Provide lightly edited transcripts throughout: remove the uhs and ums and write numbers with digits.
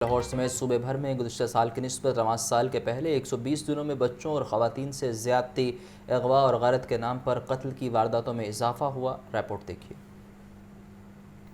لاہور سمیت صوبے بھر میں گزشتہ سال کی نسبت رواں سال کے پہلے 120 دنوں میں بچوں اور خواتین سے زیادتی، اغوا اور غارت کے نام پر قتل کی وارداتوں میں اضافہ ہوا۔ رپورٹ دیکھیے۔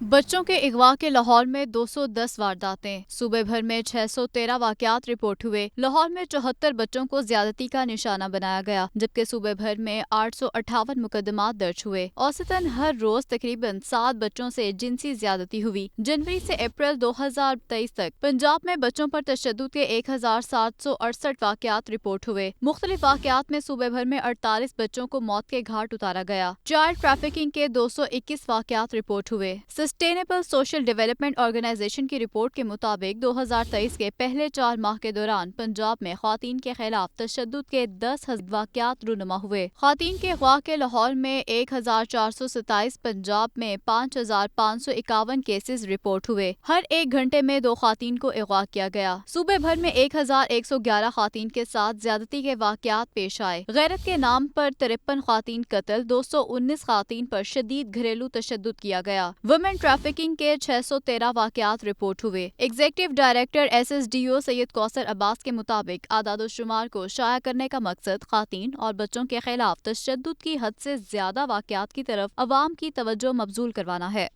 بچوں کے اغوا کے لاہور میں 210 وارداتیں، صوبے بھر میں 613 واقعات رپورٹ ہوئے۔ لاہور میں 74 بچوں کو زیادتی کا نشانہ بنایا گیا، جبکہ صوبے بھر میں 858 مقدمات درج ہوئے۔ اوسطاً ہر روز تقریباً 7 بچوں سے جنسی زیادتی ہوئی۔ جنوری سے اپریل 2023 تک پنجاب میں بچوں پر تشدد کے 1768 واقعات رپورٹ ہوئے۔ مختلف واقعات میں صوبے بھر میں 48 بچوں کو موت کے گھاٹ اتارا گیا۔ چائلڈ ٹریفکنگ کے 221 واقعات رپورٹ ہوئے۔ سسٹینیبل سوشل ڈیولپمنٹ آرگنائزیشن کی رپورٹ کے مطابق 2023 کے پہلے 4 ماہ کے دوران پنجاب میں خواتین کے خلاف تشدد کے 10,000 واقعات رونما ہوئے۔ خواتین کے اغوا کے لاہور میں 1,427، پنجاب میں 5,551 کیسز رپورٹ ہوئے۔ ہر 1 گھنٹے میں 2 خواتین کو اغوا کیا گیا۔ صوبے بھر میں 1,111 خواتین کے ساتھ زیادتی کے واقعات پیش آئے۔ غیرت کے نام پر 53 خواتین قتل، 219 خواتین پر شدید گھریلو تشدد کیا گیا۔ ویمن ٹریفکنگ کے 613 واقعات رپورٹ ہوئے۔ ایگزیکٹو ڈائریکٹر SSDO سید کوثر عباس کے مطابق اعداد و شمار کو شائع کرنے کا مقصد خواتین اور بچوں کے خلاف تشدد کی حد سے زیادہ واقعات کی طرف عوام کی توجہ مبذول کروانا ہے۔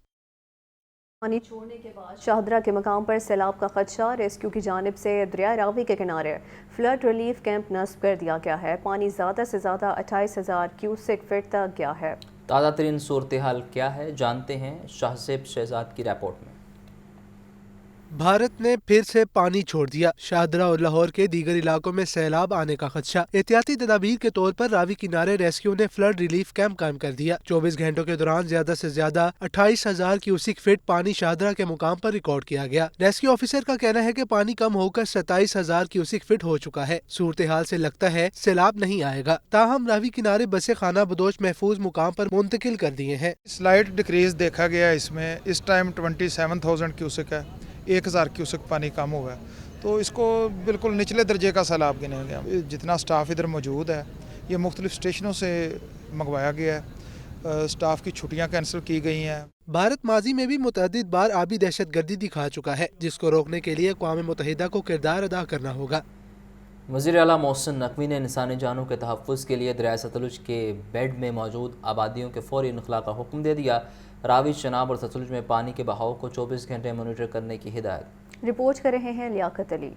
پانی چھوڑنے کے بعد شاہدرہ کے مقام پر سیلاب کا خدشہ، ریسکیو کی جانب سے دریائے راوی کے کنارے فلڈ ریلیف کیمپ نصب کر دیا گیا ہے۔ پانی زیادہ سے زیادہ 28,000 کیوسک فٹ تک گیا ہے۔ تازہ ترین صورتحال کیا ہے، جانتے ہیں شاہزیب شہزاد کی رپورٹ میں۔ بھارت نے پھر سے پانی چھوڑ دیا، شاہدرہ اور لاہور کے دیگر علاقوں میں سیلاب آنے کا خدشہ۔ احتیاطی تدابیر کے طور پر راوی کنارے ریسکیو نے فلڈ ریلیف کیمپ قائم کر دیا۔ 24 گھنٹوں کے دوران زیادہ سے زیادہ 28,000 کیوسک فٹ پانی شاہدرہ کے مقام پر ریکارڈ کیا گیا۔ ریسکیو آفیسر کا کہنا ہے کہ پانی کم ہو کر 27,000 کیوسک فٹ ہو چکا ہے۔ صورتحال سے لگتا ہے سیلاب نہیں آئے گا، تاہم راوی کنارے بسیں خانہ بدوش محفوظ مقام پر منتقل کر دیے ہیں۔ سلائٹ ڈکریز دیکھا گیا اس میں، اس ٹائم 27,000 کیوسک ہے، 1,000 کیوسک پانی کم ہوا ہے، تو اس کو بالکل نچلے درجے کا سیلاب گنے گیا۔ جتنا سٹاف ادھر موجود ہے یہ مختلف اسٹیشنوں سے منگوایا گیا ہے، سٹاف کی چھٹیاں کینسل کی گئی ہیں۔ بھارت ماضی میں بھی متعدد بار آبی دہشت گردی دکھا چکا ہے، جس کو روکنے کے لیے اقوام متحدہ کو کردار ادا کرنا ہوگا۔ وزیر اعلیٰ محسن نقوی نے انسانی جانوں کے تحفظ کے لیے دریائے ستلج کے بیڈ میں موجود آبادیوں کے فوری انخلاء کا حکم دے دیا۔ راوی، چناب اور ستلج میں پانی کے بہاؤ کو 24 گھنٹے مانیٹر کرنے کی ہدایت۔ رپورٹ کر رہے ہیں لیاقت علی۔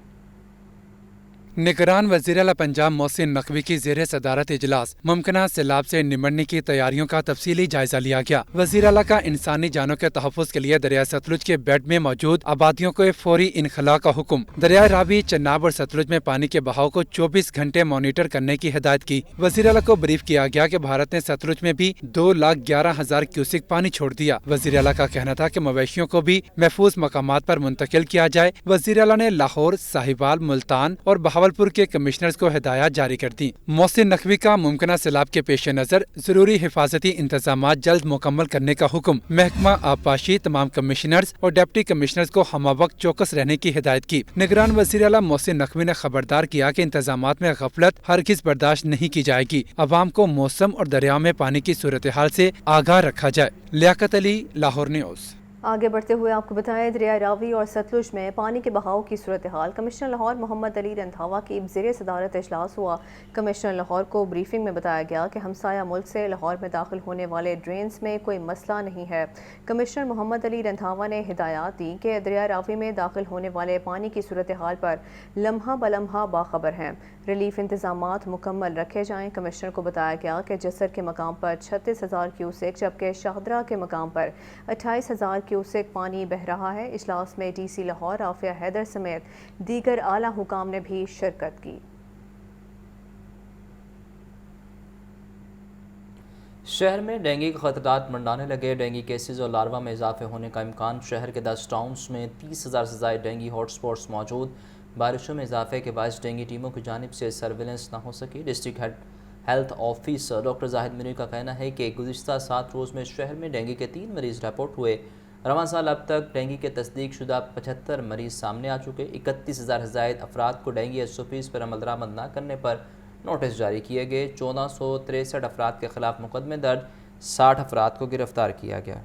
نگران وزیر اعلیٰ پنجاب محسن نقوی کی زیر صدارت اجلاس ممکنہ سیلاب سے نمٹنے کی تیاریوں کا تفصیلی جائزہ لیا گیا۔ وزیر اعلیٰ کا انسانی جانوں کے تحفظ کے لیے دریائے ستلج کے بیڈ میں موجود آبادیوں کو فوری انخلاء کا حکم۔ دریائے راوی، چناب اور ستلج میں پانی کے بہاؤ کو 24 گھنٹے مانیٹر کرنے کی ہدایت کی۔ وزیر اعلیٰ کو بریف کیا گیا کہ بھارت نے ستلج میں بھی 2,11,000 کیوسک پانی چھوڑ دیا۔ وزیر اعلیٰ کا کہنا تھا کہ مویشیوں کو بھی محفوظ مقامات پر منتقل کیا جائے۔ وزیر اعلیٰ نے لاہور، ساہیوال، ملتان اور بہاولپور کے کمشنرز کو ہدایات جاری کر دی۔ محسن نقوی کا ممکنہ سیلاب کے پیش نظر ضروری حفاظتی انتظامات جلد مکمل کرنے کا حکم۔ محکمہ آبپاشی تمام کمشنرز اور ڈپٹی کمشنرز کو ہمہ وقت چوکس رہنے کی ہدایت کی۔ نگران وزیر اعلیٰ محسن نقوی نے خبردار کیا کہ انتظامات میں غفلت ہرگز برداشت نہیں کی جائے گی۔ عوام کو موسم اور دریاؤں میں پانی کی صورتحال سے آگاہ رکھا جائے۔ لیاقت علی، لاہور نیوز۔ آگے بڑھتے ہوئے آپ کو بتائیں، دریائے راوی اور ستلج میں پانی کے بہاؤ کی صورتحال۔ کمشنر لاہور محمد علی رندھاوا کی زیر صدارت اجلاس ہوا۔ کمشنر لاہور کو بریفنگ میں بتایا گیا کہ ہمسایہ ملک سے لاہور میں داخل ہونے والے ڈرینز میں کوئی مسئلہ نہیں ہے۔ کمشنر محمد علی رندھاوا نے ہدایات دی کہ دریائے راوی میں داخل ہونے والے پانی کی صورتحال پر لمحہ بلمحہ باخبر ہیں، ریلیف انتظامات مکمل رکھے جائیں۔ کمشنر کو بتایا گیا کہ جسر کے مقام پر 36,000 کیوسک جبکہ شاہدرہ کے مقام پر 28,000 کیوسک پانی بہہ رہا ہے۔ اجلاس میں ڈی سی لاہور عافیہ حیدر سمیت دیگر اعلیٰ حکام نے بھی شرکت کی۔ شہر میں ڈینگی کے خطرات منڈانے لگے، ڈینگی کیسز اور لاروا میں اضافے ہونے کا امکان۔ شہر کے 10 ٹاؤنز میں 30,000 سے زائد ڈینگی ہاٹ سپاٹس موجود۔ بارشوں میں اضافے کے باعث ڈینگی ٹیموں کی جانب سے سرویلنس نہ ہو سکی۔ ڈسٹرکٹ ہیلتھ آفیسر ڈاکٹر زاہد منیر کا کہنا ہے کہ گزشتہ 7 روز میں شہر میں ڈینگی کے 3 مریض رپورٹ ہوئے۔ رواں سال اب تک ڈینگی کے تصدیق شدہ 75 مریض سامنے آ چکے۔ 31,000 سے زائد افراد کو ڈینگی SOPs پر عمل درآمد نہ کرنے پر نوٹس جاری کیے گئے۔ 1463 افراد کے خلاف مقدمے درج، 60 افراد کو گرفتار کیا گیا۔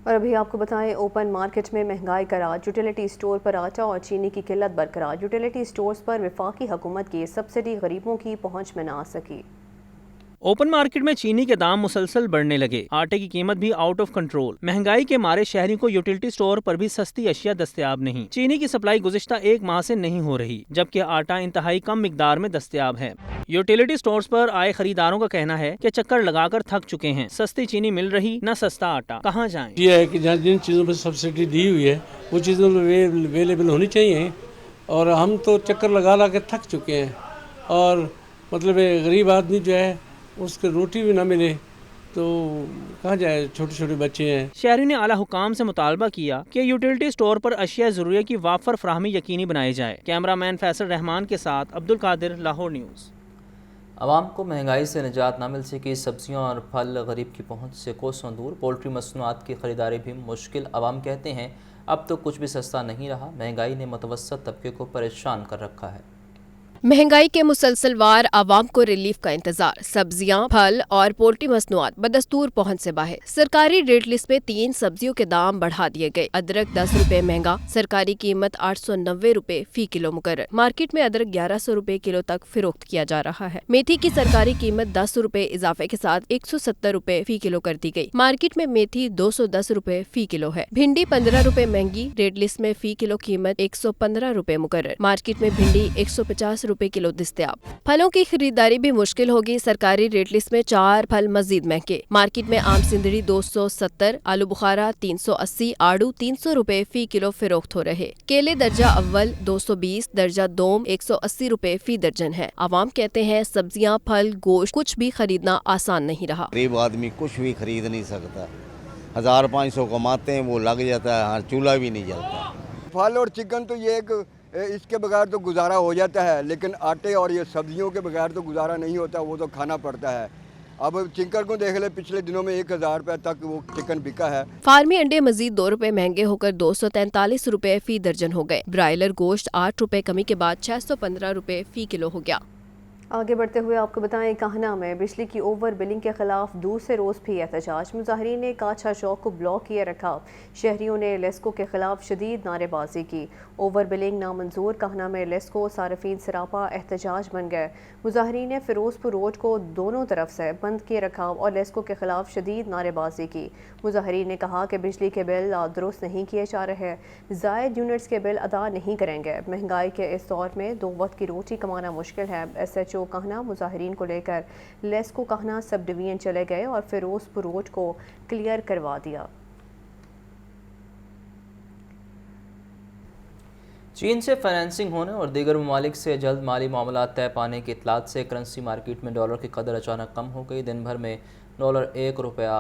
और अभी आपको बताएं, ओपन मार्केट में महंगाई का राज, यूटिलिटी स्टोर पर आटा और चीनी की किल्लत बरकरार। यूटिलिटी स्टोर्स पर वफाकी हुकूमत की सब्सिडी गरीबों की पहुंच में न आ सकी। ओपन मार्केट में चीनी के दाम मुसलसल बढ़ने लगे, आटे की कीमत भी आउट ऑफ कंट्रोल। महंगाई के मारे शहरियों को यूटिलिटी स्टोर पर भी सस्ती अशिया दस्तयाब नहीं। चीनी की सप्लाई गुज़िश्ता एक माह से नहीं हो रही, जबकि आटा इंतहाई कम मिकदार में दस्तयाब है। यूटिलिटी स्टोर्स पर आए खरीदारों का कहना है कि चक्कर लगाकर थक चुके हैं। सस्ती चीनी मिल रही, न सस्ता आटा, कहाँ जाएं? ये है कि जहाँ जिन चीज़ों पर सब्सिडी दी हुई है वो चीज़ों अवेलेबल होनी चाहिए, और हम तो चक्कर लगा के थक चुके हैं। और मतलब गरीब आदमी जो है उसके रोटी भी ना मिले तो कहाँ जाए, छोटे छोटे बच्चे हैं। शहरी ने आला हुकाम से मुतालबा किया कि यूटिलिटी स्टोर पर अशिया ज़रूरिया की वाफर फराहमी यकीनी बनाई जाए। कैमरामैन फैसल रहमान के साथ अब्दुल कादिर, लाहौर न्यूज़। आवाम को महंगाई से निजात न मिल सकी, सब्जियां और फल गरीब की पहुंच से कोसों दूर। पोल्ट्री मसनूआत की खरीदारी भी मुश्किल। आवाम कहते हैं अब तो कुछ भी सस्ता नहीं रहा। महंगाई ने मुतवस्सत तबके को परेशान कर रखा है। महंगाई के मुसलसल वार आवाम को रिलीफ का इंतजार। सब्जियां, फल और पोल्ट्री मसनूआत बदस्तूर पहुंच से बाहर। सरकारी रेट लिस्ट में 3 सब्जियों के दाम बढ़ा दिए गए। अदरक 10 रुपए महंगा, सरकारी कीमत 890 रुपए फी किलो मुकर्रर। मार्केट में अदरक 1100 रुपए किलो तक फरोख्त किया जा रहा है। मेथी की सरकारी कीमत 10 रुपए इजाफे के साथ 170 रुपए फी किलो कर दी गई। मार्केट में मेथी 210 रुपए फी किलो है। भिंडी 15 रुपए महंगी, रेट लिस्ट में फी किलो कीमत 115 रुपए मुकर्रर। मार्केट में भिंडी 150 रुपए किलो दस्तयाब। फलों की खरीदारी भी मुश्किल होगी। सरकारी रेट लिस्ट में 4 फल मजीद महंगे। मार्केट में आम सिंदड़ी 270, आलू बुखारा 380, आड़ू 300 रुपए फी किलो फरोख्त हो रहे। केले दर्जा अव्वल 220, दर्जा दोम 180 रुपए फी दर्जन है। आवाम कहते हैं सब्जियां, फल, गोश्त कुछ भी खरीदना आसान नहीं रहा। गरीब आदमी कुछ भी खरीद नहीं सकता। 1500 कमाते हैं, वो लग जाता है, हर चूल्हा भी नहीं जलता। फल और चिकन तो ये एक इसके बगैर तो गुजारा हो जाता है, लेकिन आटे और ये सब्जियों के बगैर तो गुजारा नहीं होता, वो तो खाना पड़ता है। अब चिकन को देख ले, पिछले दिनों में 1000 रुपए तक वो चिकन बिका है। फार्मी अंडे मजीद 2 रुपए महंगे होकर 243 रुपए फी दर्जन हो गए। ब्रायलर गोश्त 8 रुपए कमी के बाद 615 रुपए फी किलो हो गया। आगे बढ़ते हुए आपको बताएं, काहना में बिजली की ओवर बिलिंग के खिलाफ दूसरे रोज़ भी एहतजाज। मुजाहिरीन ने काछा चौक को ब्लॉक किए रखा। शहरियों ने लेस्को के खिलाफ शदीद नारेबाजी की। ओवर बिलिंग नामंजूर। काहना में लेस्को सार्फिन सरापा एहतजाज बन गए। मुजाहिरीन ने फिरोजपुर रोड को दोनों तरफ से बंद किए रखा और लेस्को के खिलाफ शदीद नारेबाजी की। मुजाहिरीन ने कहा कि बिजली के बिल दुरुस्त नहीं किए जा रहे, ज़ायद यूनिट्स के बिल अदा नहीं करेंगे। महंगाई के इस दौर में 2 वक्त की रोटी कमाना मुश्किल है। SHO कहना मुजाहिरीन को लेकर लेस्को कहना सब डिवीजन चले गए और फिरोजपुर रोड को क्लियर करवा दिया। चीन से फाइनेंसिंग होने और दीगर ममालिक से जल्द माली मामला तय पाने की इतलात से करेंसी मार्केट में डॉलर की कदर अचानक कम हो गई। दिन भर में डॉलर 1 रुपया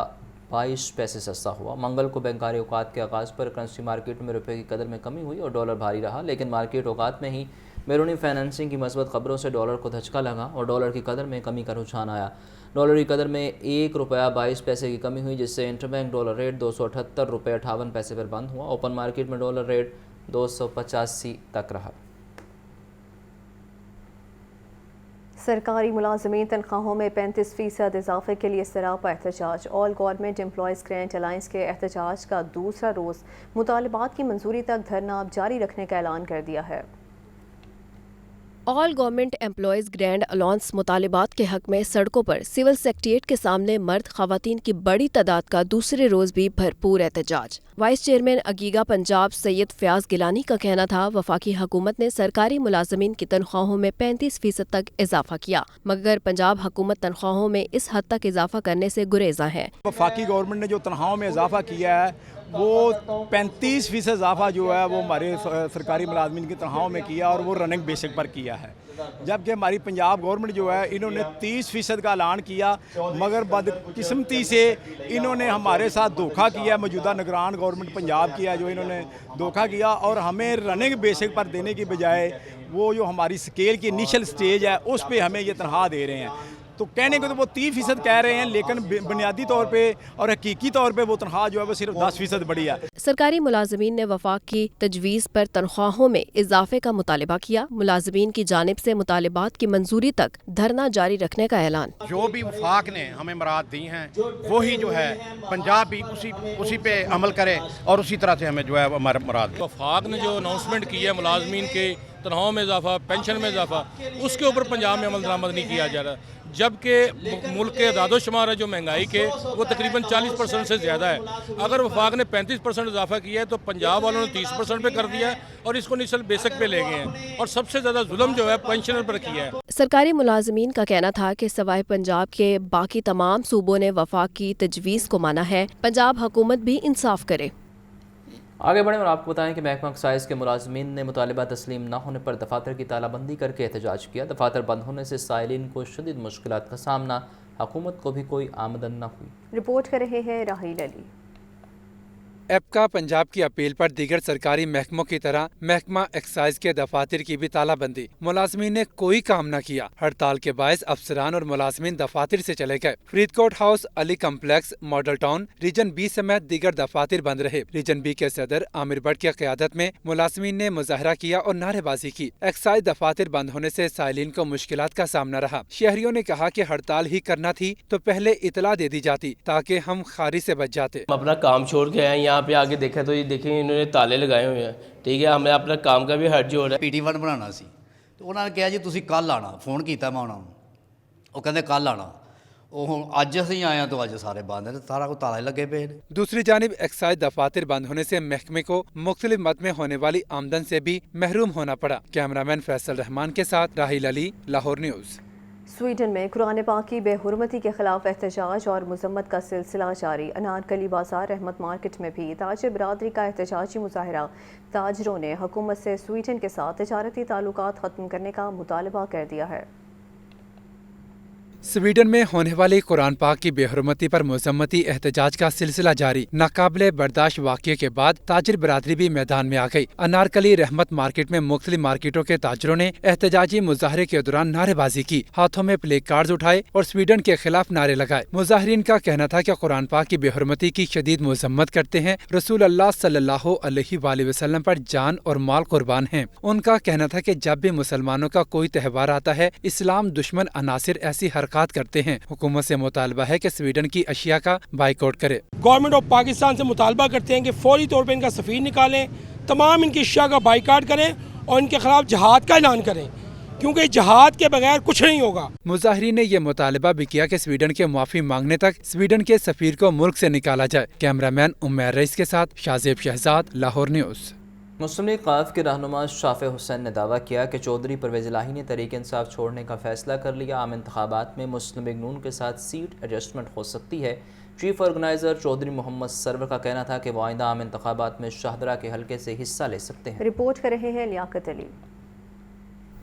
22 पैसे सस्ता हुआ। मंगल को बैंकारी औकात के आगाज़ पर करेंसी मार्केट में रुपये की कदर में कमी हुई और डॉलर भारी रहा, लेकिन मार्केट औकात में ही बैरूनी फाइनेंसिंग की मस्बत खबरों से डॉलर को धचका लगा और डॉलर की कदर में कमी का रुझान आया। डॉलर की कदर में 1 रुपया 22 पैसे की कमी हुई, जिससे इंटरबैंक डॉलर रेट 278 रुपये 58 पैसे पर बंद हुआ। ओपन मार्केट में डॉलर रेट 285 तक रहा। सरकारी मुलाजमीन तनख्वाहों में 35% इजाफे के लिए सरापा एहतजाज। All government employees grant alliance के एहतजाज का दूसरा रोज़ मुतालबात की मंजूरी तक धरना जारी रखने का ऐलान कर दिया है। All government employees grand allowance मुतालिबात के हक में सड़कों पर सिविल सेक्रेटेरिएट के सामने मर्द खवातीन की बड़ी तादाद का दूसरे रोज भी भरपूर एहतजाज। वाइस चेयरमैन अगीगा पंजाब सैयद फयाज गिलानी का कहना था वफाकी हुकूमत ने सरकारी मुलाजमीन की तनख्वाहों में 35% तक इजाफा किया, मगर पंजाब हुकूमत तनख्वाहों में इस हद तक इजाफा करने से गुरेजा है। वफाकी गवर्नमेंट ने जो तनख्वाहों में इजाफा किया है वो 35% इजाफा जो है वो हमारे सरकारी मुलाजमीन की तनख्वाहों में किया और वो रनिंग बेसिक पर किया है, जबकि हमारी पंजाब गवर्नमेंट जो है इन्होंने 30% का ऐलान किया, मगर बदकिस्मती से इन्होंने हमारे साथ धोखा किया। मौजूदा निगरान गवर्नमेंट पंजाब की है जो इन्होंने धोखा किया और हमें रनिंग बेसिक पर देने की बजाय वो जो हमारी स्केल की इनिशियल स्टेज है उस पर हमें ये तनख्वाह दे रहे हैं। तो कहने को तो वो 30% कह रहे हैं, लेकिन बुनियादी तौर पे और हकीकी तौर पे वो तनख्वाह जो है वो सिर्फ 10% बढ़ी है। सरकारी मुलाजमीन ने वफाक की तजवीज़ पर तनख्वाहों में इजाफे का मुतालबा किया। मुलाजमीन की जानिब से मुतालबात की मंजूरी तक धरना जारी रखने का ऐलान। जो भी वफाक ने हमें मुराद दी हैं वही जो है पंजाब भी उसी पे अमल करे और उसी तरह से हमें जो है हमारा मुराद। वफाक ने जो अनाउंसमेंट की है मुलाजमीन के तनख्वाहों में इजाफा, पेंशन में इजाफा, उसके ऊपर पंजाब में अमल दरामद नहीं किया जा रहा, जबकि मुल्क के अदाद-ओ-शुमार है जो महंगाई के वो तकरीबन 40% से ज़्यादा है। अगर वफाक ने 35% इजाफा किया है तो पंजाब वालों ने 30% पे कर दिया है और इसको नेशनल बेसिक पे ले गए हैं और सबसे ज़्यादा जुल्म जो है पेंशनर पर किया है। सरकारी मुलाजमीन का कहना था कि सवाए पंजाब के बाकी तमाम सूबों ने वफाक की तजवीज़ को माना है, पंजाब हुकूमत भी इंसाफ करे। आगे बढ़ें और आपको बताएं कि महकमा एक्साइज के मुलाजमीन ने मुतालिबा तस्लीम न होने पर दफातर की तालाबंदी करके एहतजाज किया। दफातर बंद होने से साइलिन को शदीद मुश्किलात का सामना, हुकूमत को भी कोई आमदन न हुई। रिपोर्ट कर रहे हैं राहील अली। एपका पंजाब की अपील पर दीगर सरकारी महकमों की तरह महकमा एक्साइज के दफातर की भी तालाबंदी। मुलाजमीन ने कोई काम न किया। हड़ताल के बायस अफसरान और मुलाजमीन दफातर से चले गए। Faridkot house, Ali complex, model town, region B समेत दीगर दफातर बंद रहे। रीजन बी के सदर आमिर भट्ट की क़यादत में मुलाजमीन ने मुजाहरा किया और नारेबाजी की। एक्साइज दफातर बंद होने से साइलिन को मुश्किलात का सामना रहा। शहरियों ने कहा कि हड़ताल ही करना थी तो पहले इतला दे दी जाती ताकि हम खारी से बच जाते। हम अपना काम छोड़ के आए, यहाँ पे आके देखा तो ये देखें इन्होंने ताले लगाए हुए हैं। ठीक है, हमें अपना काम का भी हर्ज हो रहा है। PT1 ਬਣਾਉਣਾ ਸੀ ਤੇ ਉਹਨਾਂ ਨੇ ਕਿਹਾ ਜੀ ਤੁਸੀਂ ਕੱਲ ਆਣਾ। ਫੋਨ ਕੀਤਾ ਮੈਂ ਉਹਨਾਂ ਨੂੰ, ਉਹ ਕਹਿੰਦੇ ਕੱਲ ਆਣਾ। ਉਹ ਹੁਣ ਅੱਜ ਅਸੀਂ ਆਏ ਹਾਂ तो ਅੱਜ ਸਾਰੇ ਬੰਦ ਨੇ, ਸਾਰਾ को ताले लगे पे हैं। दूसरी जानिब एक्साइज दफातर बंद होने से महकमे को मुख्तलिफ मद में होने वाली आमदन से भी महरूम होना पड़ा। कैमरामैन फैसल रहमान के साथ राहिल अली, लाहौर न्यूज़। स्वीडन में कुरान पाक की बेहुरमती के खिलाफ एहतजाज और मजम्मत का सिलसिला जारी। अनारकली बाजार रहमत मार्केट में भी ताजिर बरादरी का एहतजाजी मुजाहरा। ताजरों ने हुकूमत से स्वीडन के साथ तजारती ताल्लुकात ख़त्म करने का मुतालबा कर दिया है। स्वीडन में होने वाली कुरान पाक की बेहुरमती पर मजम्मती एहतजाज का सिलसिला जारी। नाकाबिले बर्दाश्त वाक़ये के बाद ताजिर बरादरी भी मैदान में आ गई। अनारकली रहमत मार्केट में मुख्तलिफ मार्केटों के ताजरों ने एहतजाजी मुजाहरे के दौरान नारेबाजी की, हाथों में प्ले कार्ड्स उठाए और स्वीडन के खिलाफ नारे लगाए। मुजाहिरीन का कहना था कि कुरान पाक की बेहुरमती की शदीद मजम्मत करते हैं। रसूल अल्लाह सल्लल्लाहु अलैहि वसल्लम पर जान और माल कुर्बान हैं। उनका कहना था कि जब भी मुसलमानों का कोई त्यौहार आता है, इस्लाम दुश्मन अनासिर ऐसी करते हैं। हुकूमत से मुतालबा है कि स्वीडन की अशिया का बाइकआउट करे। गवर्नमेंट ऑफ पाकिस्तान से मुतालबा करते हैं कि फौरी तौर पर इनका सफीर निकालें, तमाम इनकी अशिया का बाइकआउट करें और इनके खिलाफ जहाद का ऐलान करें, क्योंकि जहाद के बगैर कुछ नहीं होगा। मुजाहिरीन ने यह मुतालबा भी किया कि स्वीडन के मुआफी मांगने तक स्वीडन के सफीर को मुल्क से निकाला जाए। कैमरामैन उम्मैर रईस के साथ शाज़ेब शहजाद, लाहौर न्यूज़। मुस्लिम लीग क़ाफ के रहनुमा शाफ़े हुसैन ने दावा किया कि चौधरी परवेज़ इलाही ने तहरीक इंसाफ छोड़ने का फैसला कर लिया। आम इंतखाबात में मुस्लिम लीग नून के साथ सीट एडजस्टमेंट हो सकती है। चीफ ऑर्गेनाइज़र चौधरी मोहम्मद सरवर का कहना था कि वो आइंदा आम इंतखाबात में शाहदरा के हल्के से हिस्सा ले सकते हैं। रिपोर्ट कर रहे हैं लियाकत अली।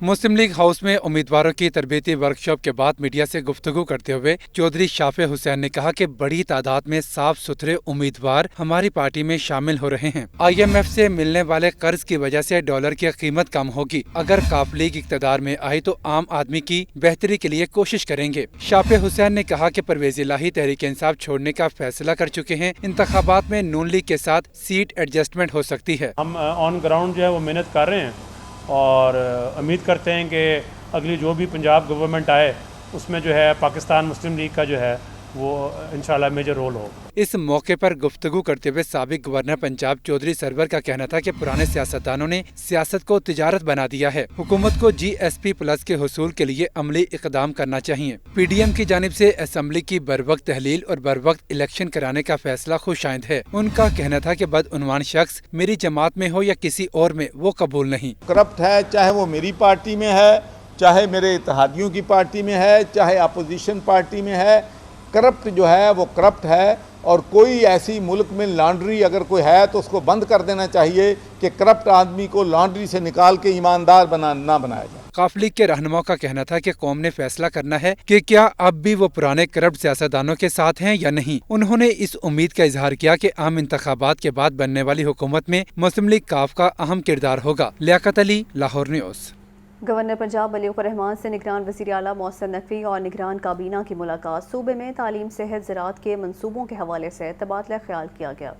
मुस्लिम लीग हाउस में उम्मीदवारों की तरबीती वर्कशॉप के बाद मीडिया से गुफ्तगू करते हुए चौधरी शाफ़े हुसैन ने कहा कि बड़ी तादाद में साफ सुथरे उम्मीदवार हमारी पार्टी में शामिल हो रहे हैं। IMF से मिलने वाले कर्ज की वजह से डॉलर की कीमत कम होगी। अगर काफ लीग इक़्तिदार में आई तो आम आदमी की बेहतरी के लिए कोशिश करेंगे। शाफ़े हुसैन ने कहा कि परवेज़ इलाही तहरीक इंसाफ छोड़ने का फैसला कर चुके हैं। इंतखाबात में नून लीग के साथ सीट एडजस्टमेंट हो सकती है। हम ऑन ग्राउंड जो है वो मेहनत कर रहे हैं और उम्मीद करते हैं कि अगली जो भी पंजाब गवर्नमेंट आए उसमें जो है पाकिस्तान मुस्लिम लीग का जो है वो इंशाल्लाह मेजर रोल हो। इस मौके पर गुफ्तगू करते हुए साबिक गवर्नर पंजाब चौधरी सरवर का कहना था कि पुराने सियासतदानों ने सियासत को तिजारत बना दिया है। हुकूमत को GSP+ के हुसूल के लिए अमली इकदाम करना चाहिए। PDM की जानिब से असम्बली की बरवक्त तहलील और बरवक्त इलेक्शन कराने का फैसला खुशाइंद है। उनका कहना था कि बदउनवान शख्स मेरी जमात में हो या किसी और में, वो कबूल नहीं। करप्ट है, चाहे वो मेरी पार्टी में है, चाहे मेरे इत्तेहादियों की पार्टी में है, चाहे अपोजिशन पार्टी में है, करप्ट जो है वो करप्ट है। और कोई ऐसी मुल्क में लॉन्ड्री अगर कोई है तो उसको बंद कर देना चाहिए कि करप्ट आदमी को लॉन्ड्री से निकाल के ईमानदार ना बनाया जाए। काफ लीग के रहनुमाओं का कहना था कि कौम ने फैसला करना है कि क्या अब भी वो पुराने करप्ट सियासतदानों के साथ हैं या नहीं। उन्होंने इस उम्मीद का इजहार किया कि आम इंतखाबात के बाद बनने वाली हुकूमत में मुस्लिम लीग काफ का अहम किरदार होगा। लियाकत अली, लाहौर न्यूज़। गवर्नर पंजाब मलीक रहमान से निगरान वज़ीर आला मोहसिन नकवी और निगरान काबीना की मुलाकात। सूबे में तालीम, सेहत, ज़राअत के मंसूबों के हवाले से तबादला ख्याल किया गया।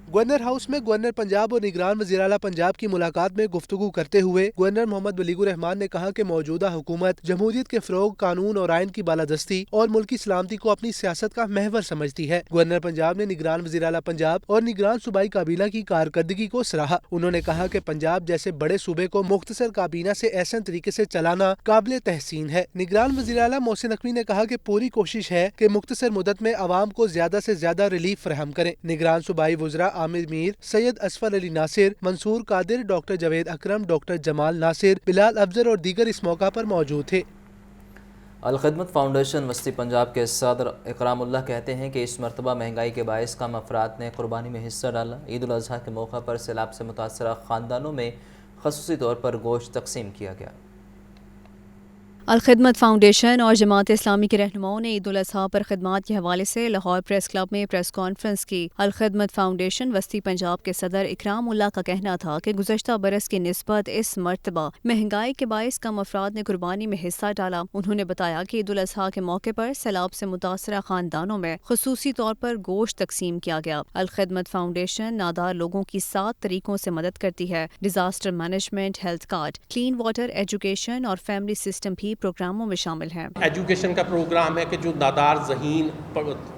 गवर्नर हाउस में गवर्नर पंजाब और निगरान वज़ीर आला पंजाब की मुलाकात में गुफ्तगू करते हुए गवर्नर मोहम्मद मलीक रहमान ने कहा कि मौजूदा हुकूमत जमहूरियत के फ़रोग, कानून और आइन की बालादस्ती और मुल्की सलामती को अपनी सियासत का महवर समझती है। गवर्नर पंजाब ने निगरान वज़ीर आला पंजाब और निगरान सूबाई काबीना की कारकर्दगी को सराहा। उन्होंने कहा कि पंजाब जैसे बड़े सूबे को मुख्तसर काबीना से ऐसे तरीके से चलाना काबिल तहसीन है। निगरान वज़ीर आला मोहसिन नकवी ने कहा कि पूरी कोशिश है कि मुख्तसर मुद्दत में आवाम को ज्यादा से ज्यादा रिलीफ फराहम करें। निगरान सूबाई वज़रा आमिर मीर, सैयद असफर अली नासिर, मंसूर कादिर, डॉक्टर जावेद अकरम, डॉक्टर जमाल नासिर, बिलाल अफजल और दीगर इस मौका पर मौजूद थे। अल खिदमत फाउंडेशन वस्ती पंजाब के सदर इकरामुल्लाह कहते हैं कि इस मरतबा महंगाई के बायस कम अफराद ने कुर्बानी में हिस्सा डाला। ईद उल अज़हा के मौका पर सैलाब से मुतासरा ख़ानदानों में ख़ुसूसी तौर पर गोश्त तकसीम किया गया। अल खिदमत फाउंडेशन और जमात इस्लामी के रहनुमाओं ने ईद उल अज़हा पर खिदमात के हवाले से लाहौर प्रेस क्लब में प्रेस कॉन्फ्रेंस की। अल खिदमत फाउंडेशन वस्ती पंजाब के सदर इकरामुल्लाह का कहना था कि गुज़श्ता बरस की निस्बत इस मरतबा महंगाई के बायस कम अफराद ने कुर्बानी में हिस्सा डाला। उन्होंने बताया कि ईद उल अज़हा के मौके पर सैलाब से मुतासरा ख़ानदानों में ख़ुसूसी तौर पर गोश्त तकसीम किया गया। अल खिदमत फाउंडेशन नादार लोगों की 7 तरीकों से मदद करती है। Disaster management, health card, clean water, education और फैमिली सिस्टम भी प्रोग्रामों में शामिल हैं। एजुकेशन का प्रोग्राम है कि जो नादार ज़हीन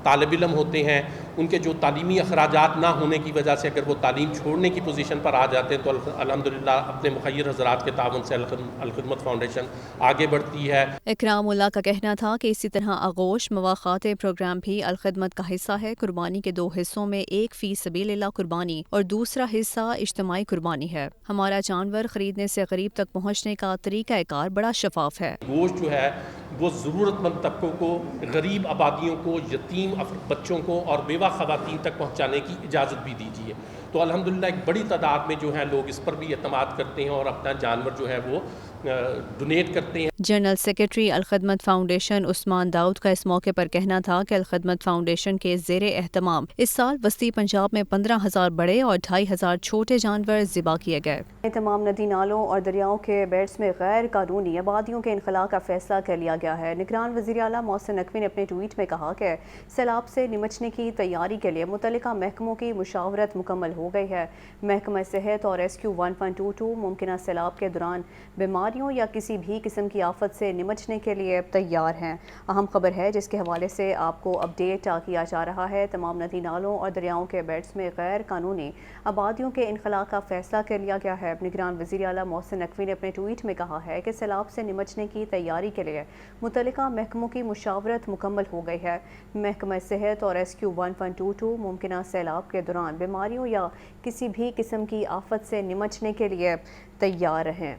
तालिब इल्म होते हैं, उनके जो तालीमी अखराजात ना होने की वजह से अगर वो तालीम छोड़ने की पोजीशन पर आ जाते हैं तो अल्हम्दुलिल्लाह अपने मुखय्यर हज़रात के ताउन से अल खिदमत फाउंडेशन आगे बढ़ती है। इकरामुल्लाह का कहना था कि इसी तरह आगोश मवाख़ात प्रोग्राम भी अल खिदमत का हिस्सा है। कुर्बानी के 2 हिस्सों में एक फ़ी सबीलिल्लाह कुर्बानी और दूसरा हिस्सा इज्तिमाई कुर्बानी है। हमारा जानवर खरीदने से गरीब तक पहुँचने का तरीका कार बड़ा शफाफ है। गोश्त जो है वो ज़रूरतमंद तबकों को, गरीब आबादियों को, यतीम बच्चों को और बेवा ख़वातीन तक पहुँचाने की इजाज़त भी दीजिए। तो अल्हम्दुलिल्लाह एक बड़ी तादाद में जो है लोग इस पर भी एतमाद करते हैं और अपना जानवर जो है वो डोनेट करते हैं। जनरल सेक्रेटरी अल खिदमत फाउंडेशन उस्मान दाऊद का इस मौके पर कहना था कि अल खिदमत फाउंडेशन के ज़ेरे एहतमाम इस साल वस्ती पंजाब में 15,000 बड़े और 2,500 छोटे जानवर ज़िबा किए गए। तमाम नदी नालों और दरियाओं के बेड्स में गैर कानूनी आबादियों के इनखला का फैसला कर लिया गया है। निगरान वज़ीर आला मोहसिन नकवी ने अपने ट्वीट में कहा कि सैलाब से निमटने की तैयारी के लिए मुतल्लिका महकमों की मुशावरत मुकम्मल हो गई है। महकमा सेहत और रेस्क्यू 1.22 मुमकिन सैलाब के दौरान बीमारियों या किसी भी किस्म की आफत से निमटने के लिए तैयार हैं। अहम खबर है जिसके हवाले से आपको अपडेट किया जा रहा है। तमाम नदी नालों और दरियाओं के बेड्स में गैर कानूनी आबादियों के इनखला का फैसला कर लिया गया है। निगरान वज़ीर आला मोहसिन नकवी ने अपने ट्वीट में कहा है कि सैलाब से निमटने की तैयारी के लिए मुतल्लिका महकमों की मुशावरत मुकम्मल हो गई है। महकमा सेहत और रेस्क्यू 1.22 मुमकिन सैलाब के दौरान बीमारियों या किसी भी किस्म की आफत से निमटने के लिए तैयार हैं।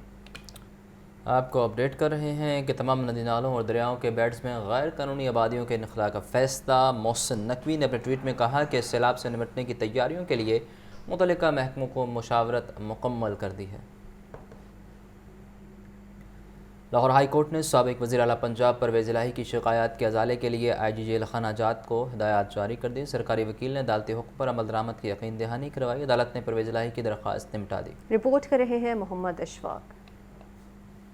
आपको अपडेट कर रहे हैं कि तमाम नदी नालों और दरियाओं के बेड्स में गैर कानूनी आबादियों के इनखला का फैसला। मोहसिन नकवी ने अपने ट्वीट में कहा कि सैलाब से निमटने की तैयारियों के लिए मुतल्लिका महकमों को मुशावरत मुकम्मल कर दी है। लाहौर हाई कोर्ट ने साबिक वज़ीर आला पंजाब परवेज़ इलाही की शिकायत के अजाले के लिए IG जेल खाना जात को हिदायत जारी कर दी। सरकारी वकील ने अदालती हुक्म पर अमल दरामद की यकीन दहानी करवाई। अदालत ने परवेज़ इलाही की दरख्वास्त निपटा दी। रिपोर्ट कर रहे हैं मोहम्मद अशफाक।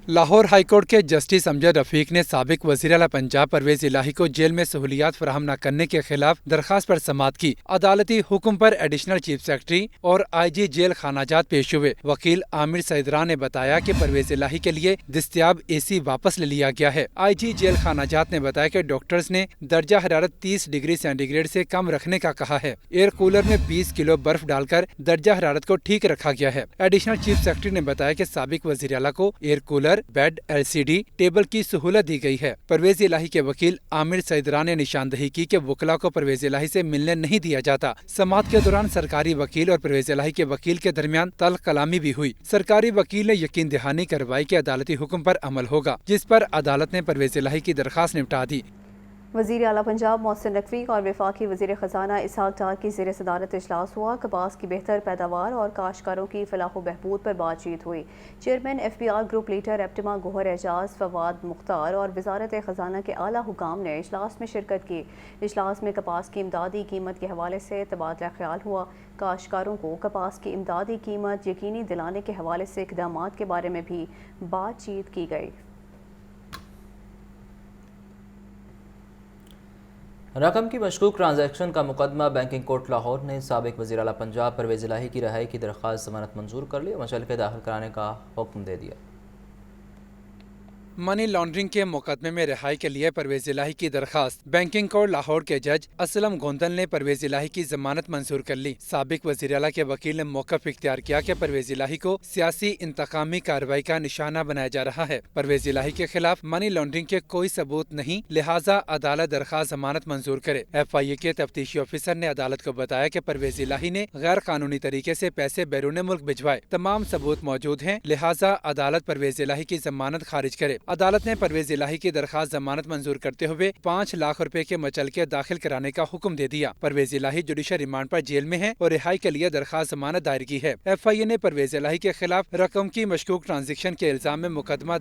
लाहौर हाईकोर्ट के जस्टिस अमजद रफीक ने साबिक वज़ीर आला पंजाब परवेज़ इलाही को जेल में सहूलियात फराहम न करने के खिलाफ दरख्वास्त पर समाअत की। अदालती हुक्म पर एडिशनल चीफ सेक्रेटरी और IG जेल खानाजात पेश हुए। वकील आमिर सैदरा ने बताया कि परवेज़ इलाही के लिए दस्तयाब AC वापस ले लिया गया है। IG जेल खानाजात ने बताया कि डॉक्टर्स ने दर्जा हरारत 30 डिग्री सेंटीग्रेड से कम रखने का कहा है। एयर कूलर में 20 किलो बर्फ डालकर दर्जा हरारत को ठीक रखा गया है। एडिशनल चीफ सेक्रेटरी ने बताया कि साबिक वज़ीर आला को air cooler, bed, LCD table की सहूलत दी गई है। परवेज़ इलाही के वकील आमिर सैदरा ने निशानदही की कि वकला को परवेज़ इलाही से मिलने नहीं दिया जाता। समाअत के दौरान सरकारी वकील और परवेज़ इलाही के वकील के दरमियान तल्ख कलामी भी हुई। सरकारी वकील ने यकीन दहानी करवाई कि अदालती हुक्म पर अमल होगा, जिस पर अदालत ने परवेज़ इलाही की दरख्वास्त निपटा दी। वज़ीर आला पंजाब मोहसिन नकवी और वफाकी वज़ीर ख़जाना इसहाक डार की ज़ेर सदारत इजलास हुआ। कपास की बेहतर पैदावार और काश्तकारों की फलाह व बहबूद पर बातचीत हुई। चेयरमैन FBR ग्रुप लीडर एप्टिमा गोहर एजाज, फवाद मुख्तार और वज़ारत ख़जाना के आला हुकाम ने इजलास में शिरकत की। इजलास में कपास की इमदादी कीमत के हवाले से तबादला ख्याल हुआ। काश्तकारों को कपास की इमदादी कीमत यकीनी दिलाने के हवाले से इक़दामात के बारे में भी बातचीत की गई। रकम की मशकूक ट्रांजैक्शन का मुकदमा बैंकिंग कोर्ट लाहौर ने साबिक वज़ीर आला पंजाब परवेज़ इलाही की रिहाई की दरख्वास्त ज़मानत मंजूर कर ली और मुचल्लका दाखिल कराने का हुक्म दे दिया। मनी लॉन्ड्रिंग के मुकदमे में रिहाई के लिए परवेज़ इलाही की दरखास्त बैंकिंग कोर्ट लाहौर के जज असलम गोंदल ने परवेज़ इलाही की जमानत मंजूर कर ली। साबिक वज़ीर आला के वकील ने मौक़िफ़ इख्तियार किया कि परवेज़ इलाही को सियासी इंतकामी कार्रवाई का निशाना बनाया जा रहा है। परवेज़ इलाही के खिलाफ मनी लॉन्ड्रिंग के कोई सबूत नहीं, लिहाजा अदालत दरखास्त जमानत मंजूर करे। FIA के तफ्तीशी ऑफिसर ने अदालत को बताया कि परवेज़ इलाही ने गैर कानूनी तरीके से पैसे बैरून मुल्क भिजवाए, तमाम सबूत मौजूद हैं, लिहाजा अदालत परवेज़ इलाही की जमानत खारिज करे। अदालत ने परवेज़ इलाही की दरखास्त जमानत मंजूर करते हुए 5 लाख रुपए के मुचल्लके दाखिल कराने का हुक्म दे दिया। परवेज़ इलाही जुडिशल रिमांड पर जेल में है और रिहाई के लिए दरखास्त जमानत दायर की है। FIA ने परवेज़ इलाही के खिलाफ रकम की मशकूक ट्रांजैक्शन के इल्जाम में मुकदमा